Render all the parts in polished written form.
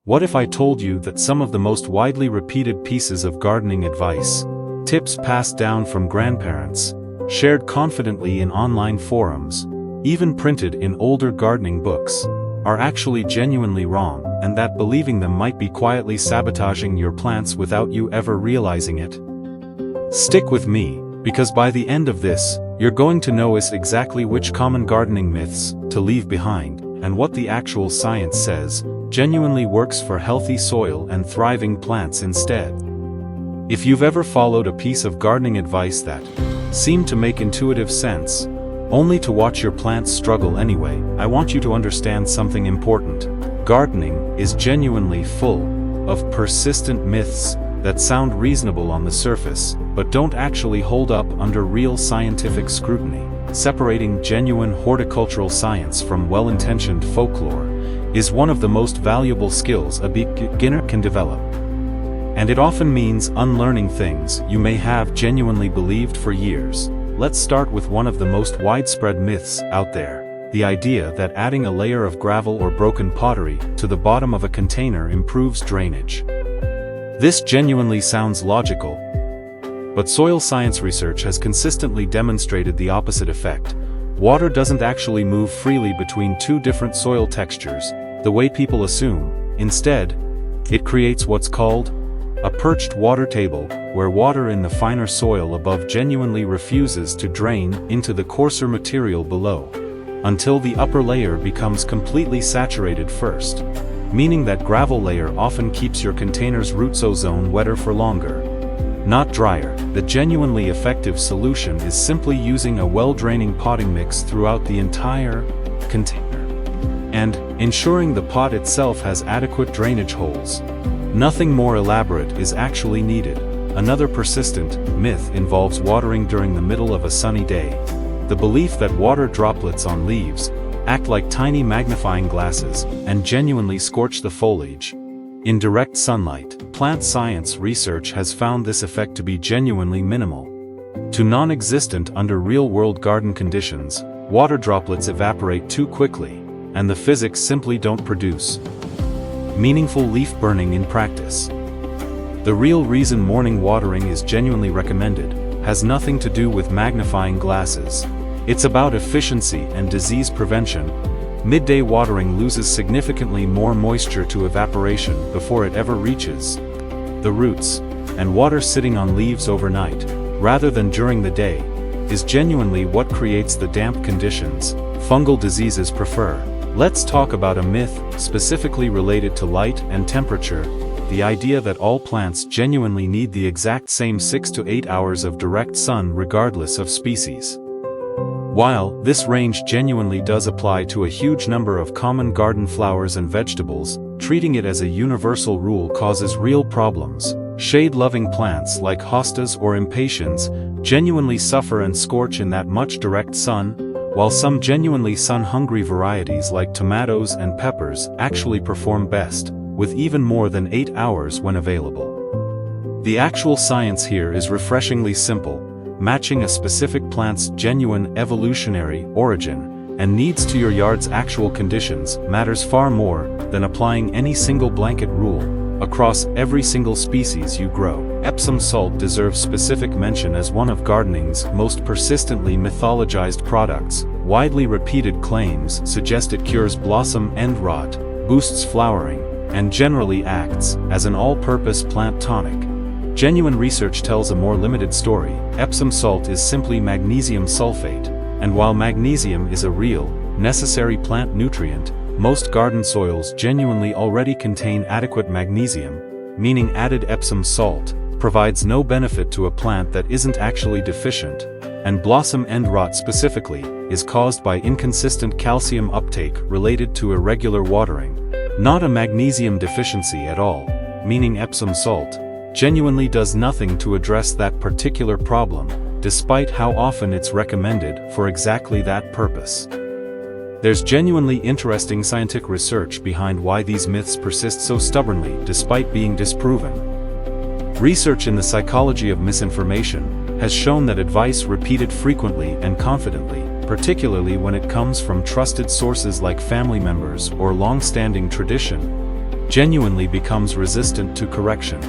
What if I told you that some of the most widely repeated pieces of gardening advice, tips passed down from grandparents, shared confidently in online forums, even printed in older gardening books, are actually genuinely wrong, and that believing them might be quietly sabotaging your plants without you ever realizing it? Stick with me, because by the end of this, you're going to know exactly which common gardening myths to leave behind, and what the actual science says genuinely works for healthy soil and thriving plants instead. If you've ever followed a piece of gardening advice that seemed to make intuitive sense, only to watch your plants struggle anyway, I want you to understand something important. Gardening is genuinely full of persistent myths that sound reasonable on the surface, but don't actually hold up under real scientific scrutiny. Separating genuine horticultural science from well-intentioned folklore is one of the most valuable skills a beginner can develop. And it often means unlearning things you may have genuinely believed for years. Let's start with one of the most widespread myths out there: the idea that adding a layer of gravel or broken pottery to the bottom of a container improves drainage. This genuinely sounds logical, but soil science research has consistently demonstrated the opposite effect. Water doesn't actually move freely between two different soil textures, the way people assume. Instead, it creates what's called a perched water table, where water in the finer soil above genuinely refuses to drain into the coarser material below, until the upper layer becomes completely saturated first, meaning that gravel layer often keeps your container's root zone wetter for longer, not drier. The genuinely effective solution is simply using a well-draining potting mix throughout the entire container, and ensuring the pot itself has adequate drainage holes. Nothing more elaborate is actually needed. Another persistent myth involves watering during the middle of a sunny day. The belief that water droplets on leaves act like tiny magnifying glasses and genuinely scorch the foliage in direct sunlight. Plant science research has found this effect to be genuinely minimal to non-existent under real-world garden conditions. Water droplets evaporate too quickly, and the physics simply don't produce meaningful leaf burning in practice. The real reason morning watering is genuinely recommended has nothing to do with magnifying glasses. It's about efficiency and disease prevention. Midday watering loses significantly more moisture to evaporation before it ever reaches the roots, and water sitting on leaves overnight, rather than during the day, is genuinely what creates the damp conditions fungal diseases prefer. Let's talk about a myth specifically related to light and temperature: the idea that all plants genuinely need the exact same 6 to 8 hours of direct sun regardless of species. While this range genuinely does apply to a huge number of common garden flowers and vegetables, treating it as a universal rule causes real problems. Shade-loving plants like hostas or impatiens genuinely suffer and scorch in that much direct sun, while some genuinely sun-hungry varieties like tomatoes and peppers actually perform best with even more than 8 hours when available. The actual science here is refreshingly simple. Matching a specific plant's genuine evolutionary origin and needs to your yard's actual conditions matters far more than applying any single blanket rule across every single species you grow. Epsom salt deserves specific mention as one of gardening's most persistently mythologized products. Widely repeated claims suggest it cures blossom end rot, boosts flowering, and generally acts as an all-purpose plant tonic. Genuine research tells a more limited story. Epsom salt is simply magnesium sulfate, and while magnesium is a real, necessary plant nutrient, most garden soils genuinely already contain adequate magnesium, meaning added Epsom salt provides no benefit to a plant that isn't actually deficient, and blossom end rot specifically is caused by inconsistent calcium uptake related to irregular watering, not a magnesium deficiency at all, meaning Epsom salt genuinely does nothing to address that particular problem, despite how often it's recommended for exactly that purpose. There's genuinely interesting scientific research behind why these myths persist so stubbornly despite being disproven. Research in the psychology of misinformation has shown that advice repeated frequently and confidently, particularly when it comes from trusted sources like family members or long-standing tradition, genuinely becomes resistant to correction.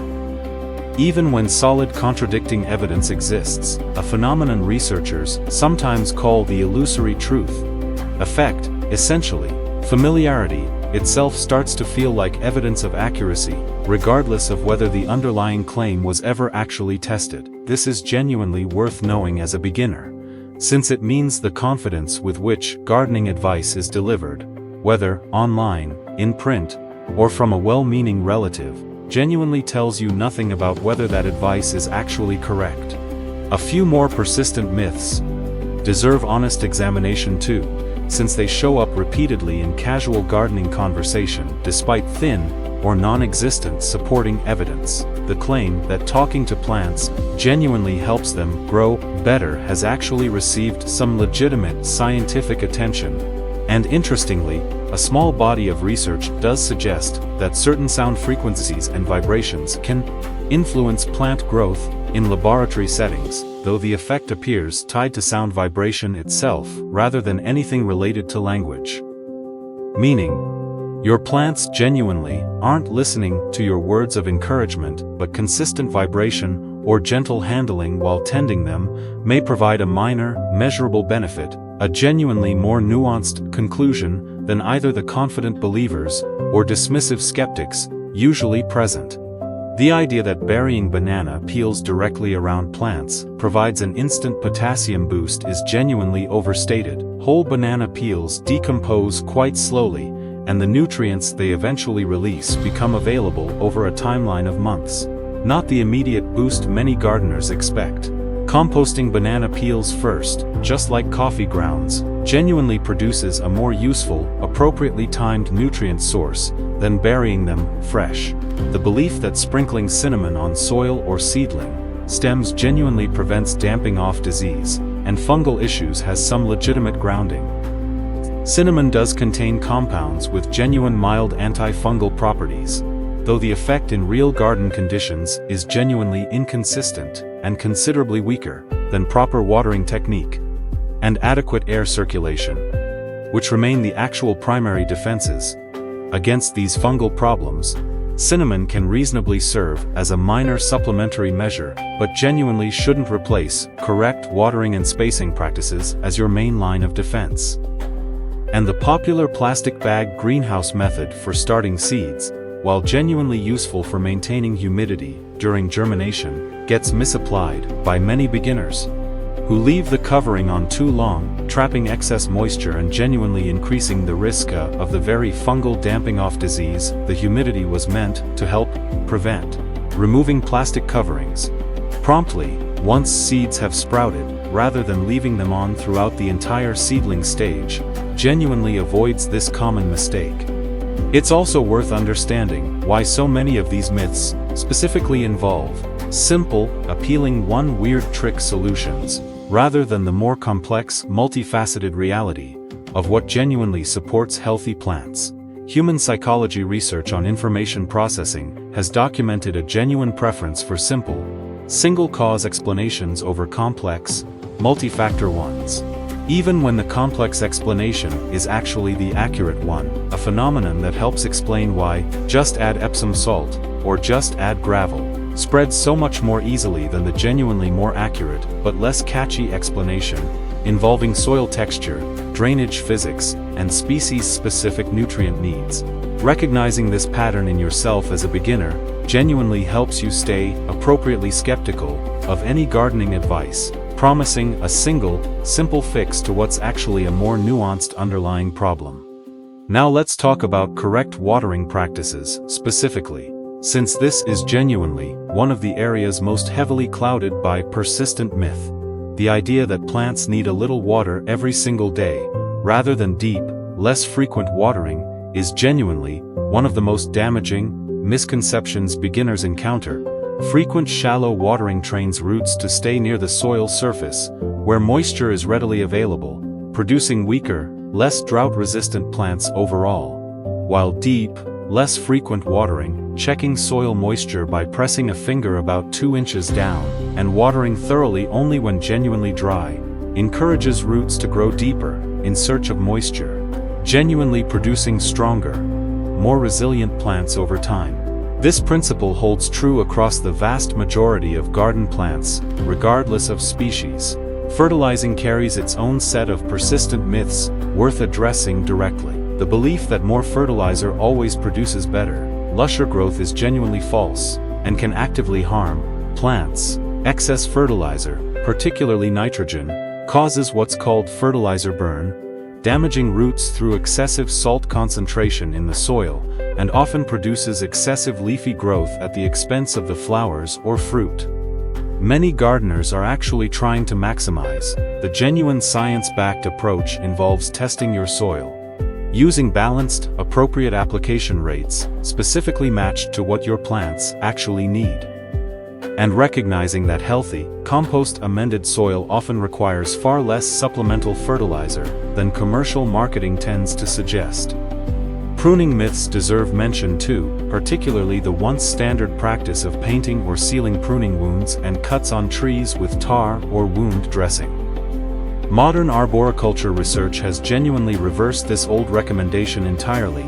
Even when solid contradicting evidence exists, a phenomenon researchers sometimes call the illusory truth effect, essentially, familiarity itself starts to feel like evidence of accuracy, regardless of whether the underlying claim was ever actually tested. This is genuinely worth knowing as a beginner, since it means the confidence with which gardening advice is delivered, whether online, in print, or from a well-meaning relative, genuinely tells you nothing about whether that advice is actually correct. A few more persistent myths deserve honest examination too, since they show up repeatedly in casual gardening conversation despite thin or non-existent supporting evidence. The claim that talking to plants genuinely helps them grow better has actually received some legitimate scientific attention, and interestingly, a small body of research does suggest that certain sound frequencies and vibrations can influence plant growth in laboratory settings, though the effect appears tied to sound vibration itself rather than anything related to language. Meaning, your plants genuinely aren't listening to your words of encouragement, but consistent vibration or gentle handling while tending them may provide a minor, measurable benefit, a genuinely more nuanced conclusion than either the confident believers or dismissive skeptics usually present. The idea that burying banana peels directly around plants provides an instant potassium boost is genuinely overstated. Whole banana peels decompose quite slowly, and the nutrients they eventually release become available over a timeline of months, not the immediate boost many gardeners expect. Composting banana peels first, just like coffee grounds, genuinely produces a more useful, appropriately timed nutrient source than burying them fresh. The belief that sprinkling cinnamon on soil or seedling stems genuinely prevents damping off disease and fungal issues has some legitimate grounding. Cinnamon does contain compounds with genuine mild antifungal properties, though the effect in real garden conditions is genuinely inconsistent and considerably weaker than proper watering technique and adequate air circulation, which remain the actual primary defenses against these fungal problems. Cinnamon can reasonably serve as a minor supplementary measure, but genuinely shouldn't replace correct watering and spacing practices as your main line of defense. And the popular plastic bag greenhouse method for starting seeds, while genuinely useful for maintaining humidity during germination, gets misapplied by many beginners who leave the covering on too long, trapping excess moisture and genuinely increasing the risk of the very fungal damping off disease the humidity was meant to help prevent. Removing plastic coverings promptly once seeds have sprouted, rather than leaving them on throughout the entire seedling stage, genuinely avoids this common mistake. It's also worth understanding why so many of these myths specifically involve simple, appealing one-weird trick solutions, rather than the more complex, multifaceted reality of what genuinely supports healthy plants. Human psychology research on information processing has documented a genuine preference for simple, single-cause explanations over complex, multi-factor ones, even when the complex explanation is actually the accurate one, a phenomenon that helps explain why just add Epsom salt or just add gravel spreads so much more easily than the genuinely more accurate but less catchy explanation involving soil texture, drainage physics, and species-specific nutrient needs. Recognizing this pattern in yourself as a beginner genuinely helps you stay appropriately skeptical of any gardening advice, promising a single, simple fix to what's actually a more nuanced underlying problem. Now let's talk about correct watering practices specifically, since this is genuinely one of the areas most heavily clouded by persistent myth. The idea that plants need a little water every single day, rather than deep, less frequent watering, is genuinely one of the most damaging misconceptions beginners encounter. Frequent shallow watering trains roots to stay near the soil surface, where moisture is readily available, producing weaker, less drought-resistant plants overall. While deep, less frequent watering, checking soil moisture by pressing a finger about 2 inches down, and watering thoroughly only when genuinely dry, encourages roots to grow deeper, in search of moisture, genuinely producing stronger, more resilient plants over time. This principle holds true across the vast majority of garden plants, regardless of species. Fertilizing carries its own set of persistent myths worth addressing directly. The belief that more fertilizer always produces better, lusher growth is genuinely false, and can actively harm plants. Excess fertilizer, particularly nitrogen, causes what's called fertilizer burn, damaging roots through excessive salt concentration in the soil, and often produces excessive leafy growth at the expense of the flowers or fruit. Many gardeners are actually trying to maximize. The genuine science-backed approach involves testing your soil, using balanced, appropriate application rates, specifically matched to what your plants actually need, and recognizing that healthy, compost-amended soil often requires far less supplemental fertilizer than commercial marketing tends to suggest. Pruning myths deserve mention too, particularly the once standard practice of painting or sealing pruning wounds and cuts on trees with tar or wound dressing. Modern arboriculture research has genuinely reversed this old recommendation entirely.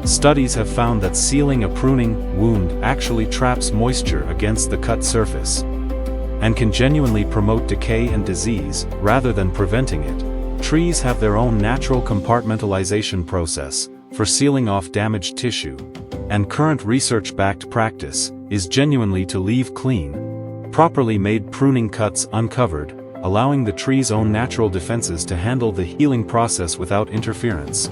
Studies have found that sealing a pruning wound actually traps moisture against the cut surface, and can genuinely promote decay and disease, rather than preventing it. Trees have their own natural compartmentalization process for sealing off damaged tissue, and current research-backed practice is genuinely to leave clean, properly made pruning cuts uncovered, allowing the tree's own natural defenses to handle the healing process without interference.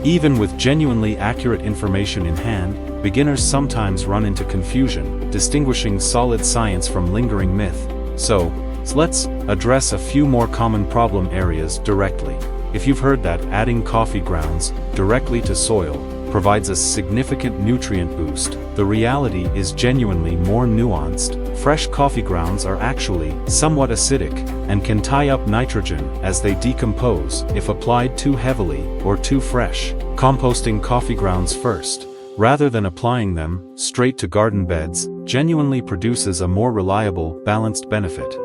Even with genuinely accurate information in hand, beginners sometimes run into confusion, distinguishing solid science from lingering myth. So, let's address a few more common problem areas directly. If you've heard that adding coffee grounds directly to soil provides a significant nutrient boost, the reality is genuinely more nuanced. Fresh coffee grounds are actually somewhat acidic and can tie up nitrogen as they decompose if applied too heavily or too fresh. Composting coffee grounds first, rather than applying them straight to garden beds, genuinely produces a more reliable, balanced benefit.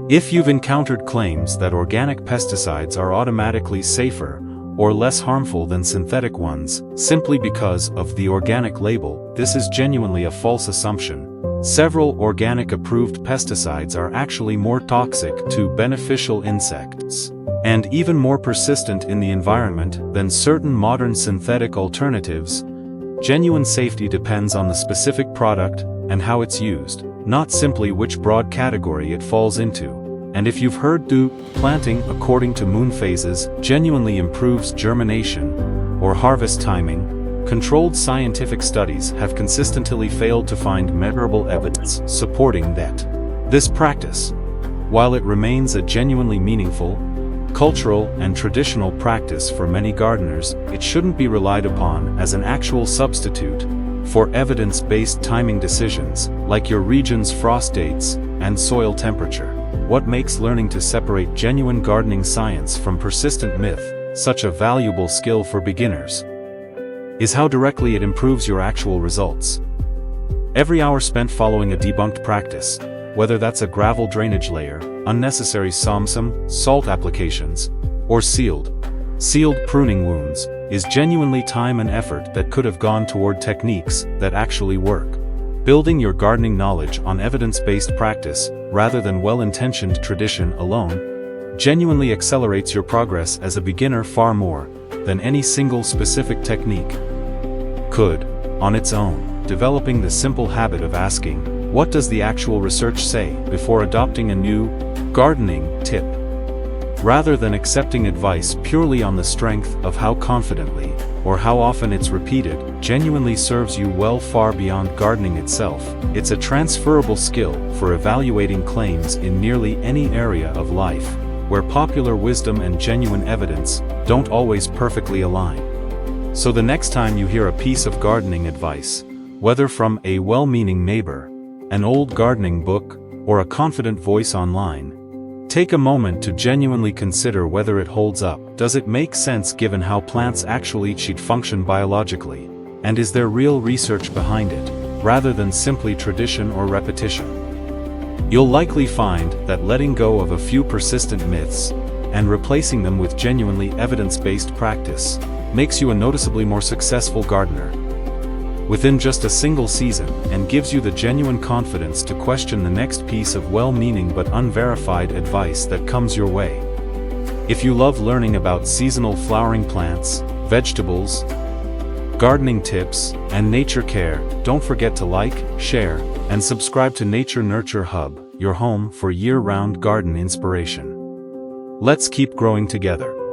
If you've encountered claims that organic pesticides are automatically safer or less harmful than synthetic ones, simply because of the organic label, this is genuinely a false assumption. Several organic approved pesticides are actually more toxic to beneficial insects, and even more persistent in the environment than certain modern synthetic alternatives. Genuine safety depends on the specific product and how it's used, not simply which broad category it falls into. And if you've heard planting according to moon phases genuinely improves germination or harvest timing, controlled scientific studies have consistently failed to find measurable evidence supporting that. This practice, while it remains a genuinely meaningful, cultural and traditional practice for many gardeners, it shouldn't be relied upon as an actual substitute for evidence-based timing decisions, like your region's frost dates and soil temperature. What makes learning to separate genuine gardening science from persistent myth such a valuable skill for beginners is how directly it improves your actual results. Every hour spent following a debunked practice, whether that's a gravel drainage layer, unnecessary salt applications, or sealed pruning wounds, is genuinely time and effort that could have gone toward techniques that actually work. Building your gardening knowledge on evidence-based practice, rather than well-intentioned tradition alone, genuinely accelerates your progress as a beginner far more than any single specific technique could, on its own. Developing the simple habit of asking, what does the actual research say, before adopting a new gardening tip, rather than accepting advice purely on the strength of how confidently or how often it's repeated, genuinely serves you well far beyond gardening itself. It's a transferable skill for evaluating claims in nearly any area of life, where popular wisdom and genuine evidence don't always perfectly align. So the next time you hear a piece of gardening advice, whether from a well-meaning neighbor, an old gardening book, or a confident voice online, take a moment to genuinely consider whether it holds up. Does it make sense given how plants actually function biologically? And is there real research behind it, rather than simply tradition or repetition? You'll likely find that letting go of a few persistent myths and replacing them with genuinely evidence-based practice makes you a noticeably more successful gardener within just a single season, and gives you the genuine confidence to question the next piece of well-meaning but unverified advice that comes your way. If you love learning about seasonal flowering plants, vegetables, gardening tips, and nature care, don't forget to like, share, and subscribe to Nature Nurture Hub, your home for year-round garden inspiration. Let's keep growing together.